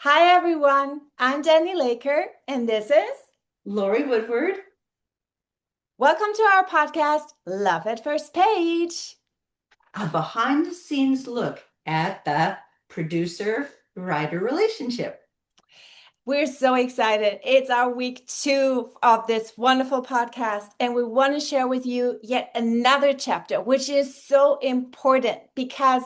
Hi everyone, I'm Jenny Laker, and this is Laurie Woodward. welcome to our podcast, Love at First Page. A behind the scenes look at the producer writer relationship. We're so excited. It's our week 2 of this wonderful podcast, and we want to share with you yet another chapter, which is so important because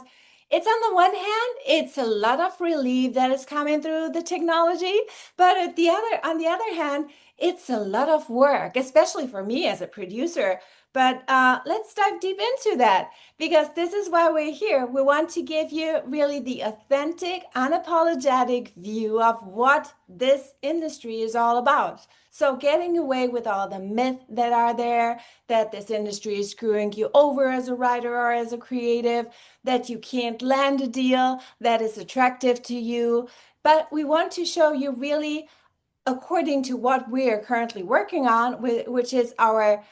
it's on the one hand, it's a lot of relief that is coming through the technology, but on the other hand, it's a lot of work, especially for me as a producer. But let's dive deep into that because this is why we're here. We want to give you really the authentic, unapologetic view of what this industry is all about. So, getting away with all the myths that are there, that this industry is screwing you over as a writer or as a creative, that you can't land a deal that is attractive to you. But we want to show you really according to what we are currently working on, which is our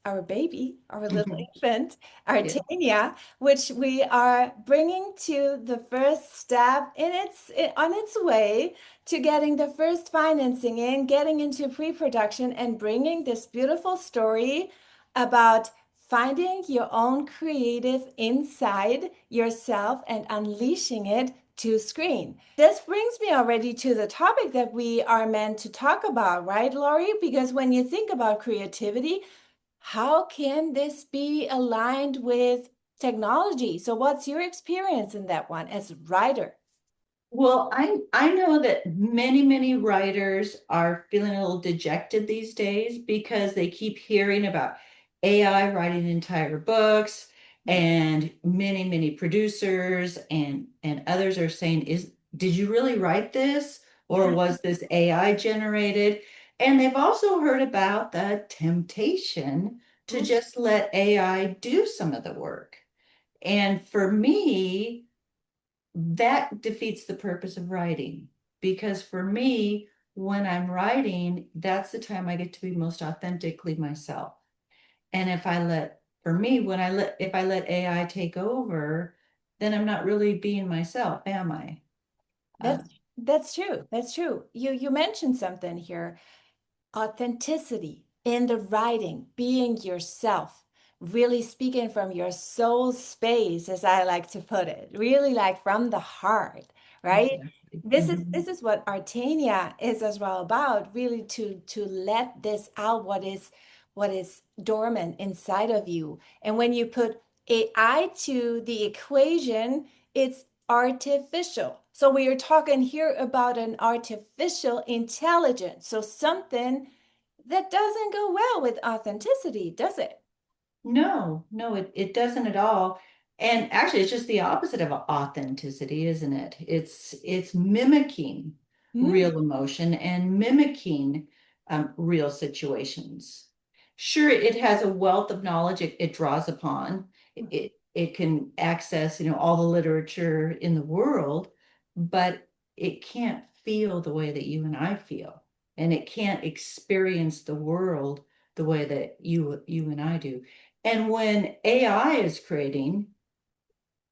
our baby, our little Mhm. infant, Yeah. ARTANIA, which we are bringing to the first step on its way to getting the first financing in, getting into pre-production, and bringing this beautiful story about finding your own creative inside yourself and unleashing it to screen. This brings me already to the topic that we are meant to talk about, right, Laurie? Because when you think about creativity, how can this be aligned with technology? So, what's your experience in that one as a writer? Well, I know that many writers are feeling a little dejected these days because they keep hearing about AI writing entire books, and many producers and others are saying, did you really write this, or was this AI generated? And they've also heard about the temptation to just let AI do some of the work. And for me, that defeats the purpose of writing, because for me, when I'm writing, that's the time I get to be most authentically myself. And for me, if I let AI take over, then I'm not really being myself, am I? Uh, That's true. That's true. You mentioned something here. Authenticity in the writing, being yourself, really speaking from your soul space, as I like to put it, really like from the heart, right? exactly. This is what Artania is as well about, really to let this out, what is dormant inside of you. And when you put AI to the equation, it's artificial. So we are talking here about an artificial intelligence. So something that doesn't go well with authenticity, does it? No, it doesn't at all. And actually, it's just the opposite of authenticity, isn't it? It's mimicking Mm. real emotion and mimicking real situations. Sure, it has a wealth of knowledge it draws upon. It can access, all the literature in the world, but it can't feel the way that you and I feel, and it can't experience the world the way that you and I do. And when AI is creating,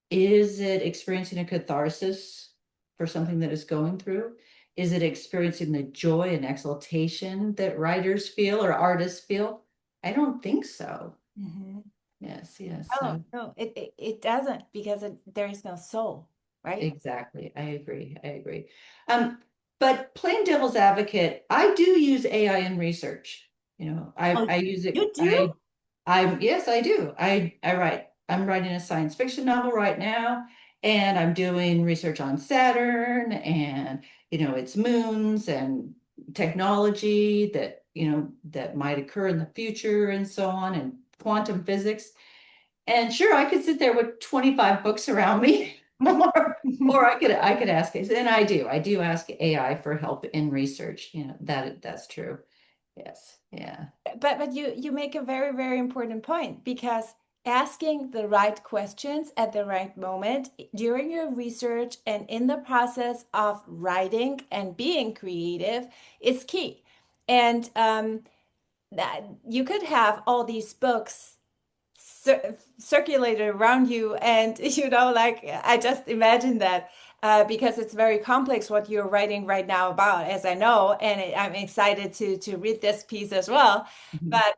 is it experiencing a catharsis for something that is going through? Is it experiencing the joy and exaltation that writers feel or artists feel? I don't think so. Mhm. Yes. Oh, So no, it doesn't because there is no soul, right? exactly. I agree. Um, but playing devil's advocate, I do use AI in research. Oh, I use it. you do? Yes, I do. I write. I'm writing a science fiction novel right now, and I'm doing research on Saturn and its moons and technology that might occur in the future and so on, and quantum physics. And sure, I could sit there with 25 books around me, or I could ask it, and I do. I do ask AI for help in research. That's true. Yes. Yeah. But you make a very important point because asking the right questions at the right moment during your research and in the process of writing and being creative is key. And that you could have all these books circulated around you, and like I just imagine that. because it's very complex what you're writing right now about, as I know, and I'm excited to read this piece as well. Mhm. But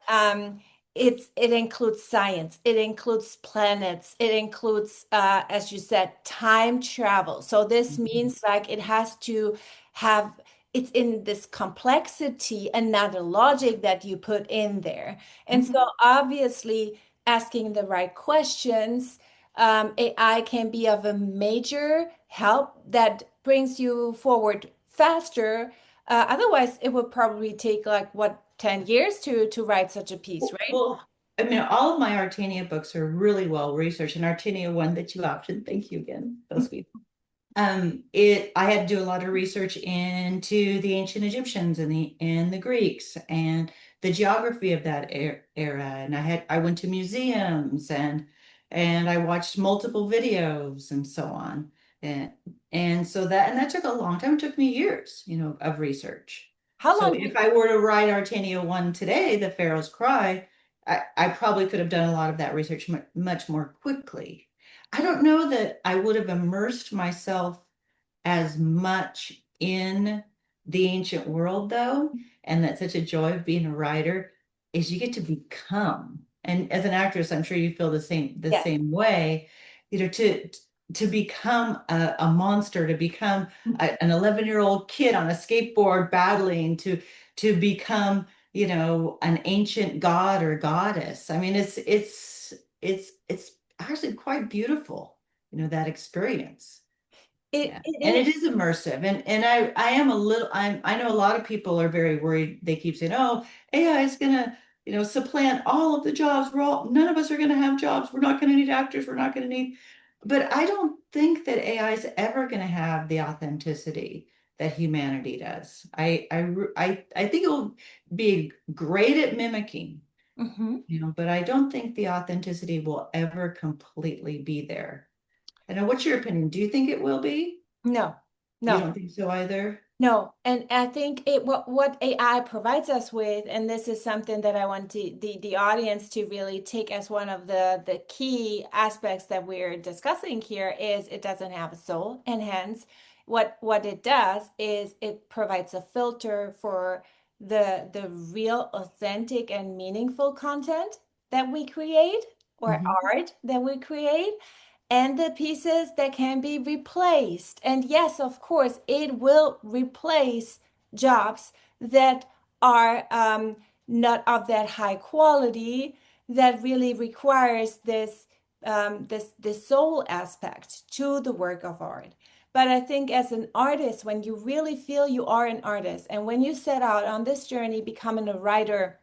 it includes science, it includes planets, it includes, as you said, time travel. So this Mhm. means like it has to have it's in this complexity, another logic that you put in there. And so Mhm. obviously asking the right questions, AI can be of a major help that brings you forward faster. Otherwise, it would probably take like what, 10 years to write such a piece, right? Well, I mean, all of my Artania books are really well researched, and Artania one that you optioned. Thank you again. So sweet. I had to do a lot of research into the ancient Egyptians and the Greeks and the geography of that era. And I went to museums and I watched multiple videos and so on. And and that took a long time. It took me years, of research. How So long if I were to write Artania 1 today, The Pharaoh's Cry, I probably could have done a lot of that research much more quickly. I don't know that I would have immersed myself as much in the ancient world, though, and that's such a joy of being a writer, is you get to become. And as an actress, I'm sure you feel the Yes. same way, to become a monster, to become an 11-year-old kid on a skateboard battling, to become, an ancient god or goddess. I mean, it's actually quite beautiful, that experience. Yeah. It And is. it is immersive. And I am a little, I know a lot of people are very worried. They keep saying, oh, AI is gonna, supplant all of the jobs. None of us are gonna have jobs. We're not gonna need actors. We're not gonna need, but I don't think that AI is ever gonna have the authenticity that humanity does. I think it will be great at mimicking, Mhm. but I don't think the authenticity will ever completely be there. I know, what's your opinion? Do you think it will be? No, You no. don't think so either? No, and I think what AI provides us with, and this is something that I want the audience to really take as one of the key aspects that we're discussing here, is it doesn't have a soul, and hence what it does is it provides a filter for the real, authentic, and meaningful content that we create, or Mhm. art that we create, and the pieces that can be replaced. And yes, of course, it will replace jobs that are not of that high quality, that really requires this soul aspect to the work of art. But I think as an artist, when you really feel you are an artist, and when you set out on this journey, becoming a writer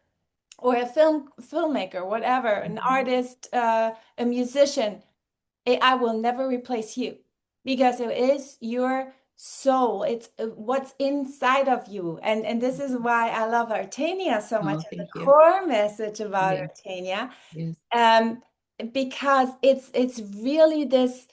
or a filmmaker, whatever, an Mhm. artist, a musician, AI will never replace you because it is your soul. It's what's inside of you. And this is why I love Artania so much, Oh, and the thank you. core message about Yes, Artania, yes. um, because it's really this,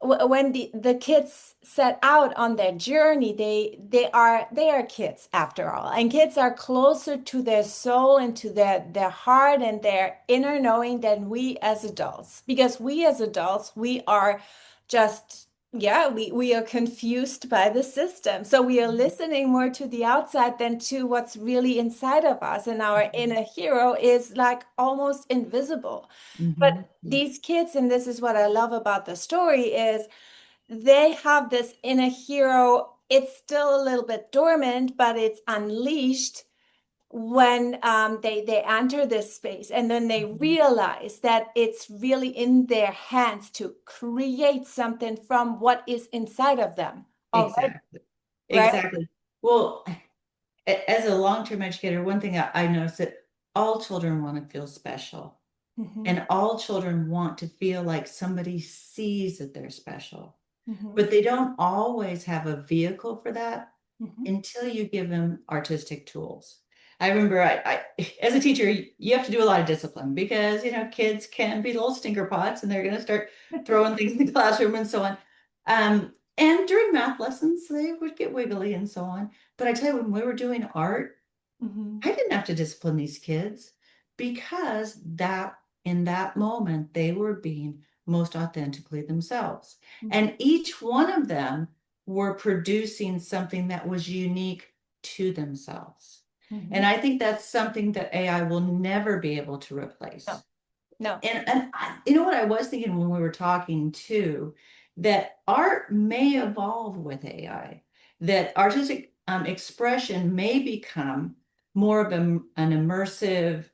when the kids set out on their journey, they are kids after all, and kids are closer to their soul and to their heart and their inner knowing than we as adults, because we as adults, we are just, yeah, we are confused by the system. So we are listening more to the outside than to what's really inside of us. And our inner hero is like almost invisible. But Mm-hmm. these kids, and this is what I love about the story, is they have this inner hero. It's still a little bit dormant, but it's unleashed when they enter this space, and then they realize that it's really in their hands to create something from what is inside of them already, Exactly. right? Exactly. Well, as a long-term educator, one thing I noticed that all children want to feel special, Hmm. and all children want to feel like somebody sees that they're special, Hmm. but they don't always have a vehicle for that Hmm. until you give them artistic tools. I remember as a teacher, you have to do a lot of discipline because, kids can be little stinker pots and they're going to start throwing things in the classroom and so on. And during math lessons, they would get wiggly and so on. But I tell you, when we were doing art, Hmm. I didn't have to discipline these kids because that in that moment they were being most authentically themselves. Mhm. And each one of them were producing something that was unique to themselves. And Mhm. I think that's something that AI will never be able to No, replace. no. You know what I was thinking when we were talking too, that art may evolve with AI, that artistic expression may become more of an immersive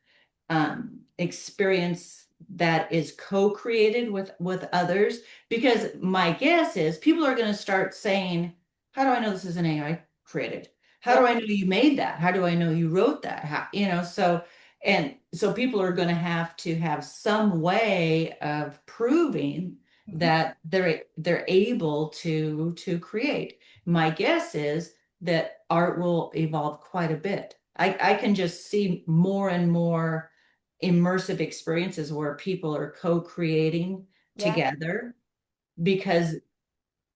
experience that is co-created with others. Because my guess is people are going to start saying, "How do I know this is an AI created? How Yeah. do I know you made that? How do I know you wrote that? How, you know?" So people are going to have some way of proving Mhm. that they're able to create. My guess is that art will evolve quite a bit. I can just see more and more immersive experiences where people are co-creating Yeah. together, because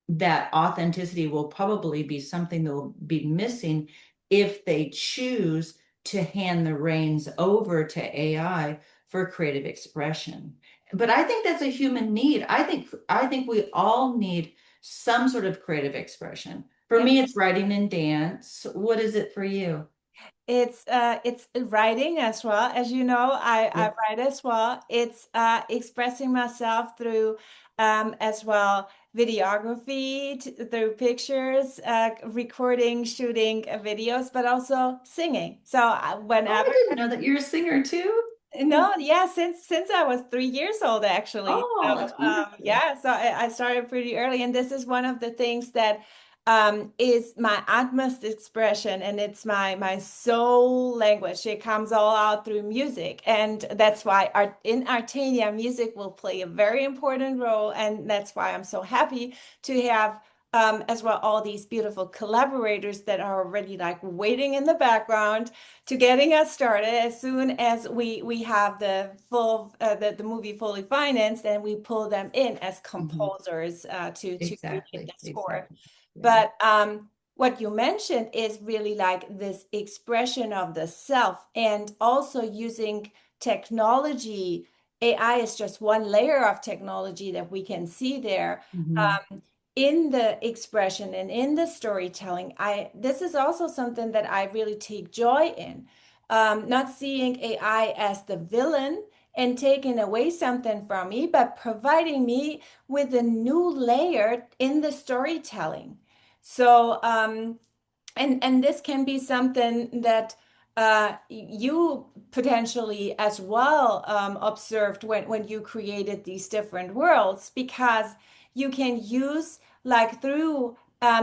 that authenticity will probably be something that will be missing if they choose to hand the reins over to AI for creative expression. But I think that's a human need. I think we all need some sort of creative expression. For Yeah. me, it's writing and dance. What is it for you? It's writing as well. As you know, I Yeah. write as well. It's expressing myself through as well videography, through pictures, recording, shooting videos, but also singing. So Oh, I whenever didn't know that you're a singer too. no, yeah, since I was 3 years old, actually. Oh, So that's wonderful. yeah, so I started pretty early, and this is one of the things that is my utmost expression, and it's my soul language. It comes all out through music, and that's why art in Artania, music will play a very important role, and that's why I'm so happy to have. As well, all these beautiful collaborators that are already like waiting in the background to getting us started. As soon as we have the full the movie fully financed, and we pull them in as Mhm. composers to create Exactly, the score. exactly. Yeah. But what you mentioned is really like this expression of the self, and also using technology. AI is just one layer of technology that we can see there. Mhm. In the expression and in the storytelling, I this is also something that I really take joy in. Not seeing AI as the villain and taking away something from me, but providing me with a new layer in the storytelling. So and this can be something that you potentially as well observed when you created these different worlds, because you can use like through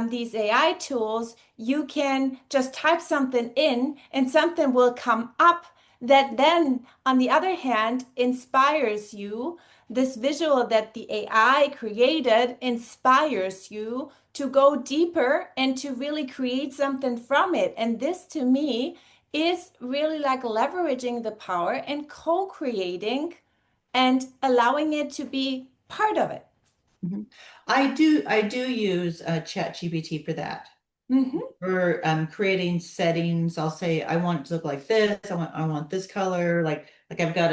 these AI tools, you can just type something in and something will come up that then, on the other hand, inspires you. This visual that the AI created inspires you to go deeper and to really create something from it. And this to me is really like leveraging the power and co-creating and allowing it to be part of it. Mhm. I do use ChatGPT for that. Hmm. For creating settings. I'll say I want it to look like this. I want this color. Like I've got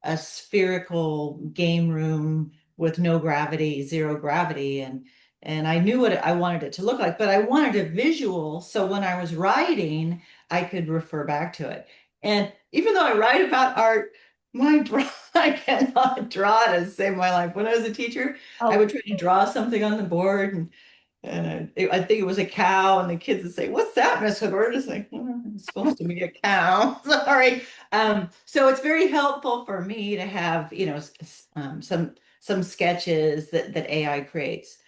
a spherical game room with no gravity, zero gravity, and I knew what I wanted it to look like, but I wanted a visual so when I was writing, I could refer back to it. And even though I write about art, I cannot draw it as save my life. When I was a teacher, I Oh, would try to draw something on the board, and I think it was a cow, and the kids would say, "What's that, Miss Hoodward?" It's like, "Oh, it's supposed to be a cow." Sorry. So it's very helpful for me to have, some sketches that AI creates.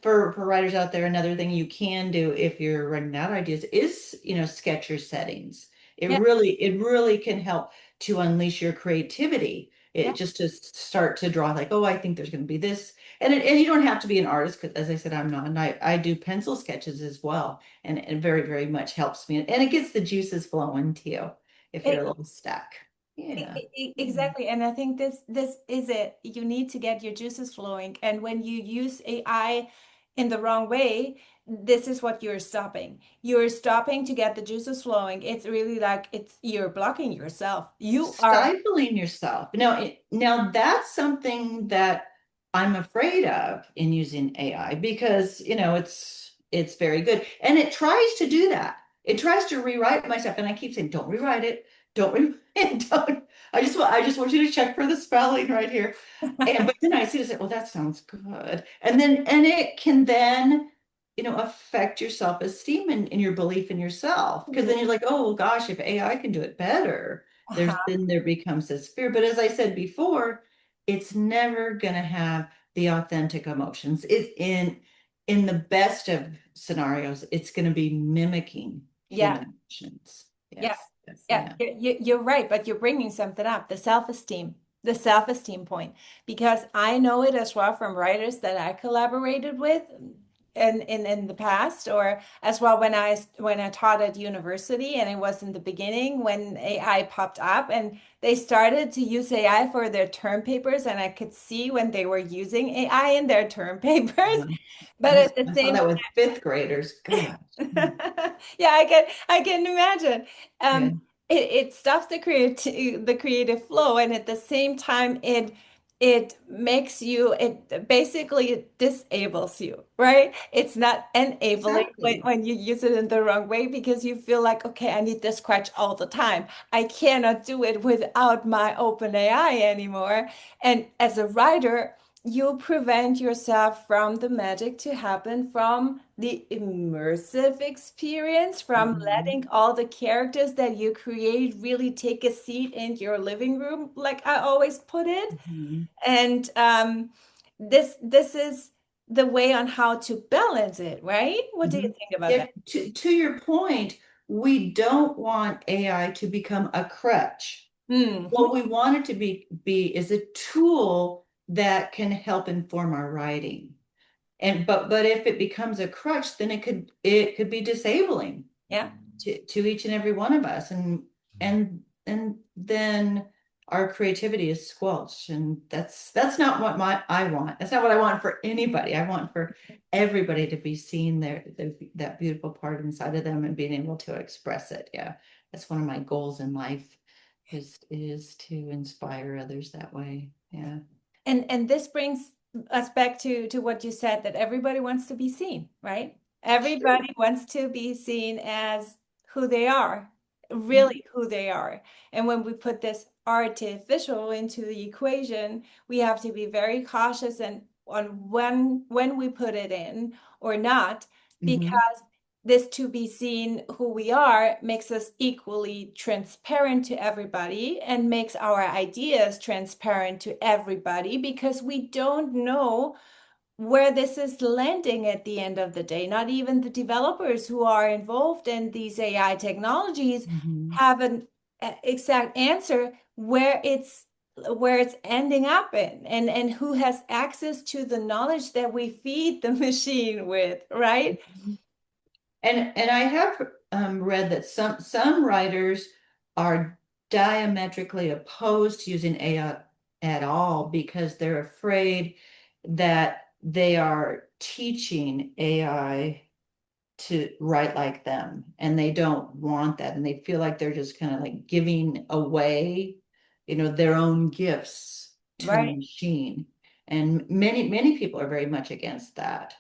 For writers out there, another thing you can do if you're running out of ideas is, sketch your settings. It yeah, really, it really can help to unleash your creativity. yeah. It just to start to draw like, oh, I think there's going to be this, and you don't have to be an artist because, as I said, I'm not. And I do pencil sketches as well. And it very, very much helps me. And it gets the juices flowing too if you're a little stuck. Yeah. Yeah. Exactly. And I think this is it. You need to get your juices flowing. And when you use AI in the wrong way, this is what you're stopping. You're stopping to get the juices flowing. It's really like you're blocking yourself. You are Stifling yourself. Now, that's something that I'm afraid of in using AI because, it's very good. And it tries to do that. It tries to rewrite my stuff. And I keep saying, don't rewrite it. Don't rewrite it. Don't. I just want you to check for the spelling right here. And but then I see this, well, that sounds good. And it can then, affect your self-esteem and your belief in yourself. Because then you're like, oh well, gosh, if AI can do it better, then there becomes this fear. But as I said before, it's never going to have the authentic emotions. It's in the best of scenarios, it's going to be mimicking Yeah. human emotions. Yeah, Yes, yes, yeah, yeah. you're right, but you're bringing something up, the self-esteem point, because I know it as well from writers that I collaborated with in the past, or as well when I taught at university, and it was in the beginning when AI popped up and they started to use AI for their term papers, and I could see when they were using AI in their term papers, Uh-huh. but at the I saw same that with fifth graders. Gosh. yeah, I can imagine. Yeah, It stops the creative flow, and at the same time, it makes you it basically disables you, right? It's not enabling when, exactly. when you use it in the wrong way because you feel like, okay, I need this crutch all the time. I cannot do it without my open AI anymore. And as a writer, you prevent yourself from the magic to happen, from the immersive experience, from Mhm. letting all the characters that you create really take a seat in your living room, like I always put it. Mhm. And this is the way on how to balance it, right? What do you Mhm. think about Yeah, that? to your point, we don't want AI to become a crutch. Hmm. What we want it to be is a tool that can help inform our writing. And but if it becomes a crutch, then it could be disabling Yeah. to each and every one of us, and then our creativity is squelched, and that's not what my I want. That's not what I want for anybody. I want for everybody to be seeing that beautiful part inside of them and being able to express it. Yeah, that's one of my goals in life is to inspire others that way. Yeah. And this brings us back to what you said, that everybody wants to be seen, right? Sure. Everybody wants to be seen as who they are, Mhm. really who they are. And when we put this artificial into the equation, we have to be very cautious and on when we put it in or not, Mhm. because this to be seen who we are makes us equally transparent to everybody and makes our ideas transparent to everybody, because we don't know where this is landing at the end of the day. Not even the developers who are involved in these AI technologies Mhm. have an exact answer where it's ending up in, and who has access to the knowledge that we feed the machine with, right? And I have read that some writers are diametrically opposed to using AI at all because they're afraid that they are teaching AI to write like them, and they don't want that, and they feel like they're just kind of like giving away, their own gifts to the Right. machine. And many people are very much against that.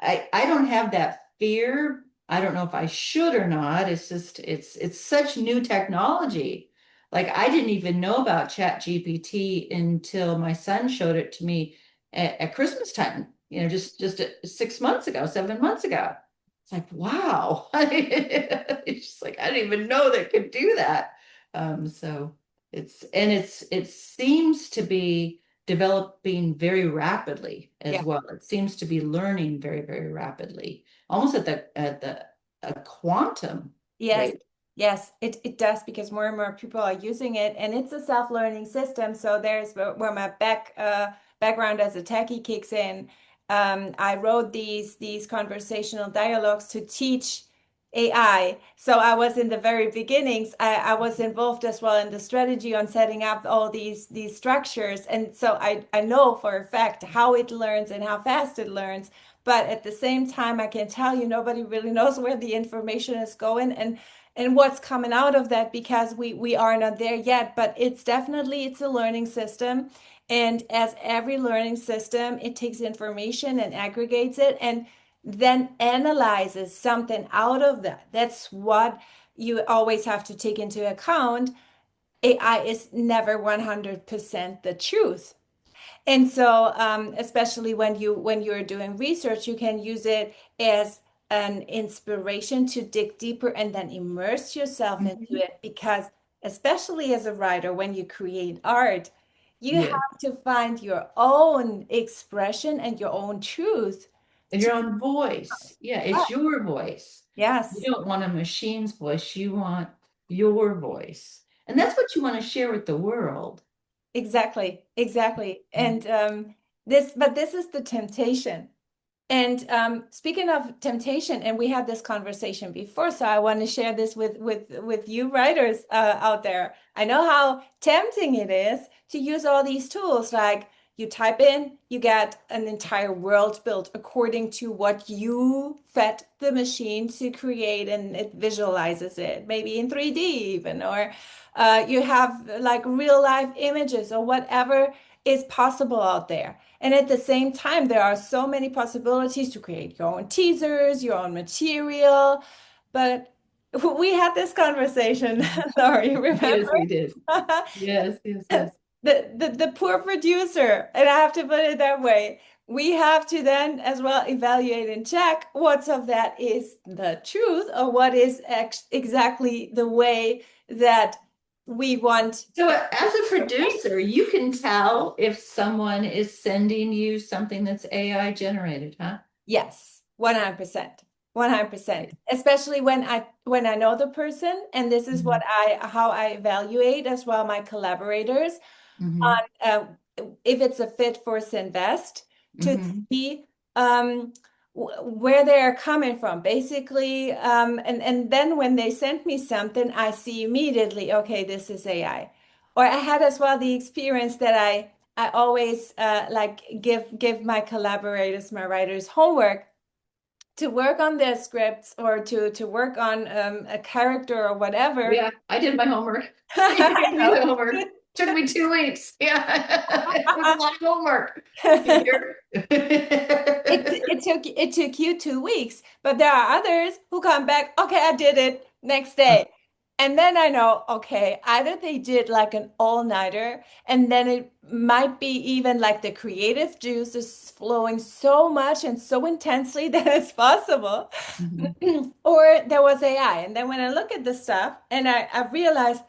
I don't have that fear. I don't know if I should or not. It's just it's such new technology. Like I didn't even know about Chat GPT until my son showed it to me at Christmas time, just 6 months ago, 7 months ago. It's like, wow. It's just like I didn't even know that it could do that. So it seems to be developing very rapidly as Yeah. well. It seems to be learning very, very rapidly, almost at the a quantum Yes, rate. yes, it does, because more and more people are using it, and it's a self-learning system. So there's where my background as a techie kicks in. I wrote these conversational dialogues to teach AI. So I was in the very beginnings. I was involved as well in the strategy on setting up all these structures, and so I know for a fact how it learns and how fast it learns. But at the same time, I can tell you nobody really knows where the information is going and what's coming out of that, because we are not there yet. But it's a learning system. And as every learning system, it takes information and aggregates it and then analyzes something out of that. That's what you always have to take into account. AI is never 100% the truth. And so, especially when you're doing research, you can use it as an inspiration to dig deeper and then immerse yourself into Mhm. it. Because, especially as a writer, when you create art, you Yeah. have to find your own expression and your own truth. And To, your own voice. Yeah, it's your voice. You yes, don't want a machine's voice. You want your voice. And that's what you want to share with the world. exactly, exactly. Mhm. And but this is the temptation. And speaking of temptation, and we had this conversation before, so I want to share this with you writers out there. I know how tempting it is to use all these tools. Like you type in, you get an entire world built according to what you fed the machine to create, and it visualizes it, maybe in 3D even, or you have like real life images or whatever is possible out there. And at the same time, there are so many possibilities to create your own teasers, your own material. But we had this conversation, Mhm. Laurie, remember? Yes, we did. Yes, yes, yes. The poor producer, and I have to put it that way. We have to then as well evaluate and check what's of that is the truth or what is ex exactly the way that we want. So as a producer, you can tell if someone is sending you something that's AI generated, huh? Yes, 100%. 100%. Especially when I know the person, and this is Mhm. what I how I evaluate as well my collaborators Mhm. on if it's a fit for Sinvest to Mhm. see um, where they're coming from. Basically, and then when they send me something, I see immediately, okay, this is AI. Or I had as well the experience that I always like give my collaborators, my writers homework to work on their scripts or to work on a character or whatever. Yeah, I did my homework. You I gave me know. the homework. Took me 2 weeks. Yeah, it was a lot of homework. It, You're- it took you 2 weeks, but there are others who come back, okay, I did it next day. And then I know, okay, either they did like an all-nighter, and then it might be even like the creative juice is flowing so much and so intensely that it's possible. Mhm. Or there was AI. And then when I look at the stuff and I realize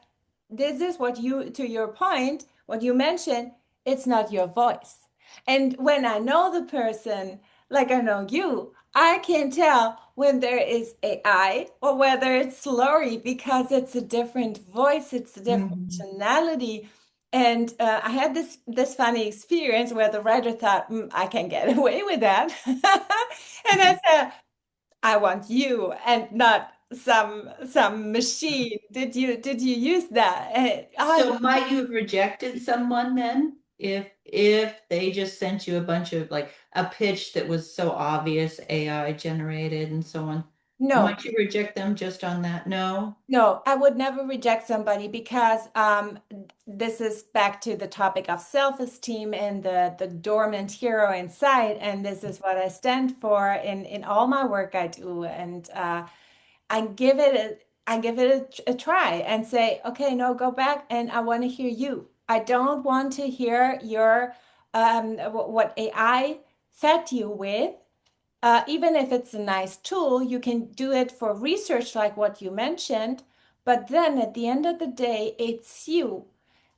this is what you, to your point, what you mentioned, it's not your voice. And when I know the person, like I know you, I can tell when there is AI or whether it's Lori because it's a different voice, it's a different Mhm. tonality. And I had this funny experience where the writer thought, I can get away with that. And I said, I want you and not some machine. Did you use that? So might you have rejected someone then if they just sent you a bunch of like a pitch that was so obvious AI generated and so on? no, Might you reject them just on that? No? no, I would never reject somebody because this is back to the topic of self-esteem and the dormant hero inside, and this is what I stand for in all my work I do, and I give it a try and say, okay, no, go back and I want to hear you. I don't want to hear your what AI fed you with. Even if it's a nice tool, you can do it for research like what you mentioned. But then at the end of the day, it's you.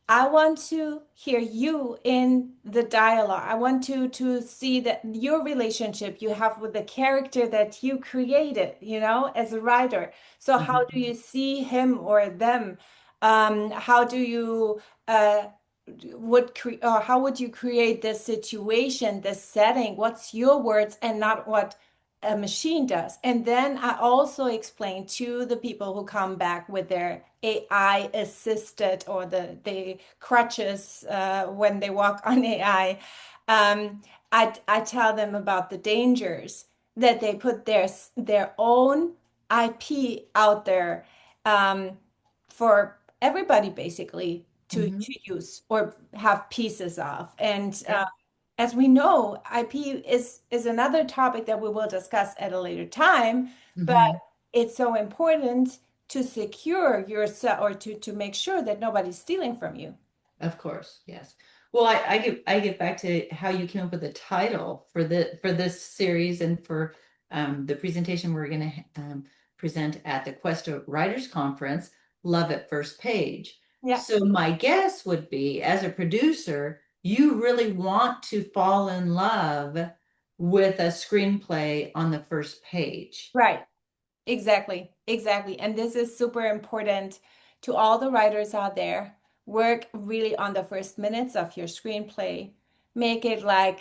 I want to hear you in the dialogue. I want to see that your relationship you have with the character that you created, as a writer. So how do Mhm. you see him or them? How do you or how would you create this situation, this setting? What's your words and not what a machine does? And then I also explain to the people who come back with their AI assisted or the crutches when they walk on AI. I tell them about the dangers that they put their own IP out there, for everybody basically Mhm. to use or have pieces of. And Yeah. as we know, IP is another topic that we will discuss at a later time, but Mhm. it's so important to secure yourself or to make sure that nobody's stealing from you. Of course, yes. Well, I get back to how you came up with the title for this series and for the presentation we're going to present at the Questa Writers Conference, Love at First Page. Yeah, So my guess would be, as a producer, you really want to fall in love with a screenplay on the first page. right. Exactly, exactly. And this is super important to all the writers out there. Work really on the first minutes of your screenplay. Make it like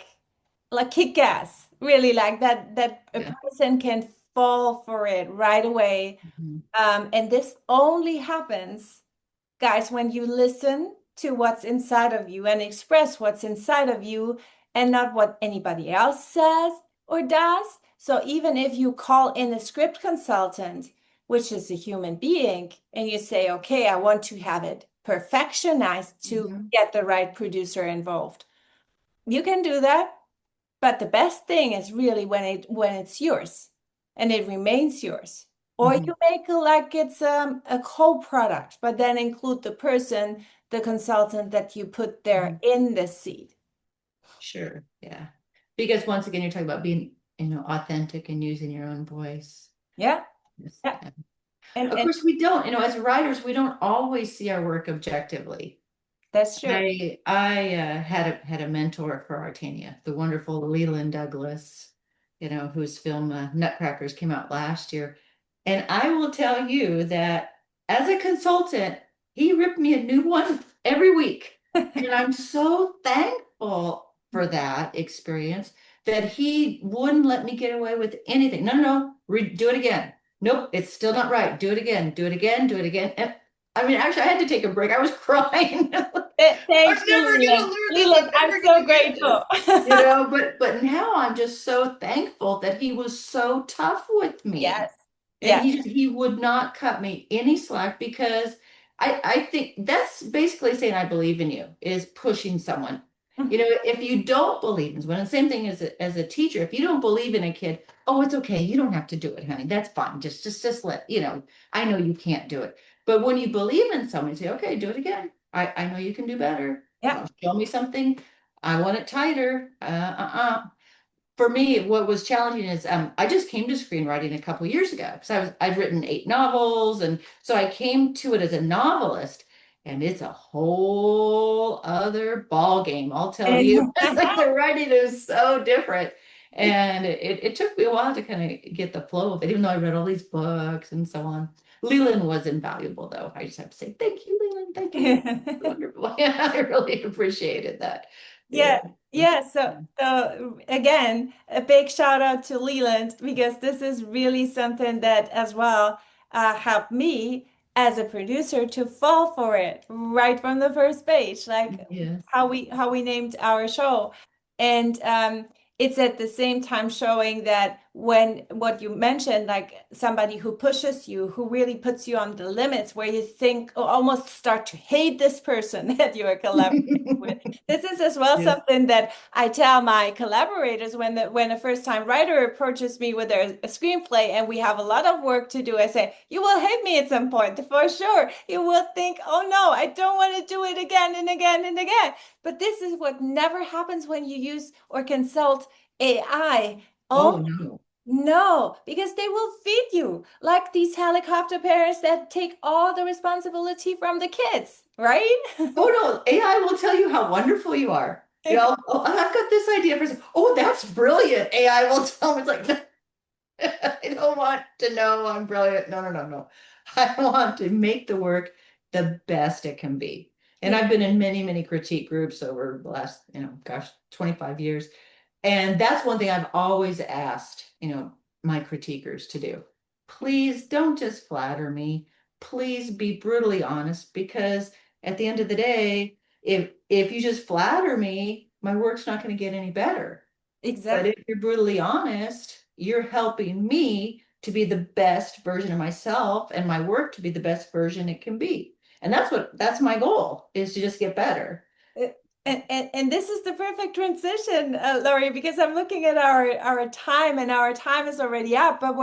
kick ass, really like that a Yeah. person can fall for it right away. Mhm. And this only happens, guys, when you listen to what's inside of you and express what's inside of you and not what anybody else says or does. So even if you call in a script consultant, which is a human being, and you say, okay, I want to have it perfectionized to Mhm. get the right producer involved, you can do that. But the best thing is really when it's yours and it remains yours. Or Mhm. you make it like it's a co-product, but then include the person, the consultant that you put there Mhm. in the seat. Sure. Yeah. Because once again, you're talking about being, authentic and using your own voice. Yeah, Yes. yeah. Yeah. And Of course, we don't, as writers, we don't always see our work objectively. that's true. I had a mentor for Artania, the wonderful Leland Douglas, whose film Nutcrackers came out last year. And I will tell you that as a consultant, he ripped me a new one every week. And I'm so thankful for that experience that he wouldn't let me get away with anything. No, no, no, do it again. Nope, it's still not right. Do it again, do it again, do it again. And I mean, actually, I had to take a break. I was crying. I'm Thank you, never gonna Leland. learn this. Leland, I'm I'm never so gonna get grateful. this. But now I'm just so thankful that he was so tough with me. Yes, And yes. he would not cut me any slack because I think that's basically saying I believe in you, is pushing someone. Mhm. If you don't believe in someone, and same thing as a teacher, if you don't believe in a kid, oh, it's okay. You don't have to do it, honey. That's fine. Just let, I know you can't do it. But when you believe in someone, you say, okay, do it again. I know you can do better. Yeah. Show me something. I want it tighter. For me, what was challenging is I just came to screenwriting a couple years ago because I've written 8 novels, and so I came to it as a novelist, and it's a whole other ball game. I'll tell you, it's like the writing is so different, and it took me a while to kind of get the flow of it, even though I read all these books and so on. Leland was invaluable, though. I just have to say thank you, Leland. Thank you. Wonderful. Yeah, I really appreciated that. Yeah. Yeah, yeah. So again, a big shout out to Leland because this is really something that as well helped me as a producer to fall for it right from the first page, like Yes. how we named our show, and it's at the same time showing that when what you mentioned, like somebody who pushes you, who really puts you on the limits, where you think or almost start to hate this person that you are collaborating with. This is as well Yes. something that I tell my collaborators when a first-time writer approaches me with a screenplay and we have a lot of work to do. I say, you will hate me at some point for sure. You will think, oh no, I don't want to do it again and again and again. But this is what never happens when you use or consult AI. Oh Oh, no. no, because they will feed you like these helicopter parents that take all the responsibility from the kids, right? Oh, no. AI will tell you how wonderful you are. Oh, I've got this idea for, oh, that's brilliant. AI will tell me, it's like, I don't want to know I'm brilliant. No, no, no, no. I want to make the work the best it can be. And I've been in many, many critique groups over the last, 25 years. And that's one thing I've always asked, my critiquers to do. Please don't just flatter me. Please be brutally honest, because at the end of the day, if you just flatter me, my work's not going to get any better. But Exactly. if you're brutally honest, you're helping me to be the best version of myself and my work to be the best version it can be. And that's my goal, is to just get better. Uh, and this is the perfect transition, Laurie, because I'm looking at our time and our time is already up. But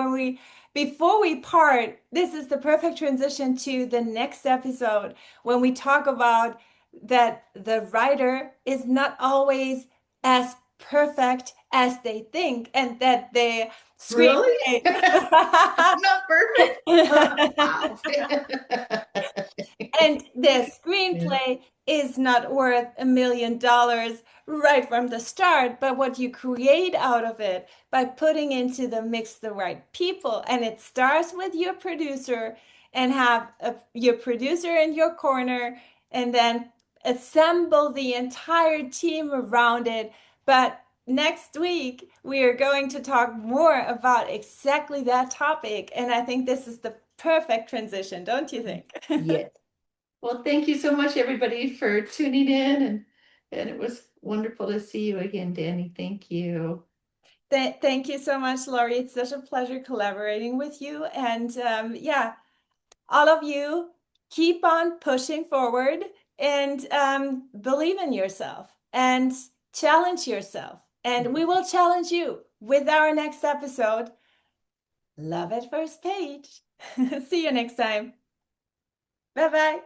before we part, this is the perfect transition to the next episode when we talk about that the writer is not always as perfect as they think, and that the Really? screenplay. Not perfect? Wow. And the Yeah. screenplay is not worth $1 million right from the start, but what you create out of it by putting into the mix the right people. And it starts with your producer and have your producer in your corner, and then assemble the entire team around it. But next week, we are going to talk more about exactly that topic. And I think this is the perfect transition, don't you think? Yes. Well, thank you so much, everybody, for tuning in, and it was wonderful to see you again, Danny. Thank you. Thank you so much, Laurie. It's such a pleasure collaborating with you. And yeah, all of you keep on pushing forward and believe in yourself and challenge yourself. And we will challenge you with our next episode, Love at First Page. See you next time. Bye bye.